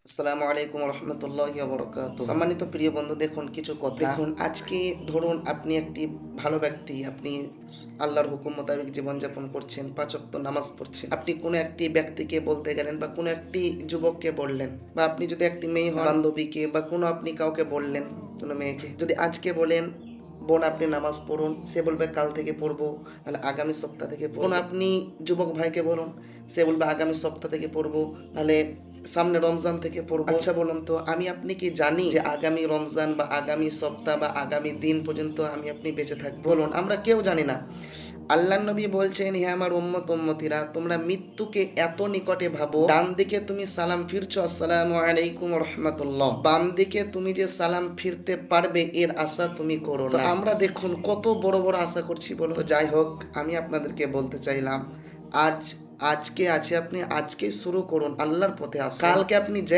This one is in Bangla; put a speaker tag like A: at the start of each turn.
A: আসসালামু আলাইকুম রহমতুল্লাহি ওয়া বারাকাতুহু। সম্মানিত প্রিয় বন্ধু, দেখুন কিছু কথা। দেখুন, আজকে ধরুন আপনি একটি ভালো ব্যক্তি, আপনি আল্লাহর হুকুম মোতাবেক জীবনযাপন করছেন, ৫ ওয়াক্ত নামাজ পড়ছেন। আপনি কোনো একটি ব্যক্তিকে বলতে গেলেন বা কোনো একটি যুবককে বললেন, বা আপনি যদি একটি মেয়ে হন, বান্ধবীকে বা কোনো আপনি কাউকে বললেন, কোনো মেয়েকে যদি আজকে বলেন বোন আপনি নামাজ পড়ুন, সে বলবে কাল থেকে পড়বো, নাহলে আগামী সপ্তাহ থেকে পড়বো। কোনো আপনি যুবক ভাইকে বলুন, সে বলবে আগামী সপ্তাহ থেকে পড়বো, নাহলে সামনে রমজান থেকে পড়বো। আচ্ছা বলুন তো, আমি আপনি কি জানি যে আগামী রমজান বা আগামী সপ্তাহ বা আগামী দিন পর্যন্ত আমি আপনি বেঁচে থাকবো? বলুন, আমরা কেউ জানি না। আল্লাহর নবী বলছেন, হে আমার উম্মতিরা, তোমরা মৃত্যুকে এত নিকটে ভাবো, ডান দিকে তুমি সালাম ফিরছো আসসালামু আলাইকুম রাহমাতুল্লাহ, বাম দিকে তুমি যে সালাম ফিরতে পারবে এর আশা তুমি করো না। আমরা দেখুন কত বড় বড় আশা করছি, বলো তো। যাই হোক, আমি আপনাদেরকে বলতে চাইলাম, আজকে আছে, আপনি আজকে শুরু করুন, আল্লাহর পথে আসুন। কালকে আপনি যে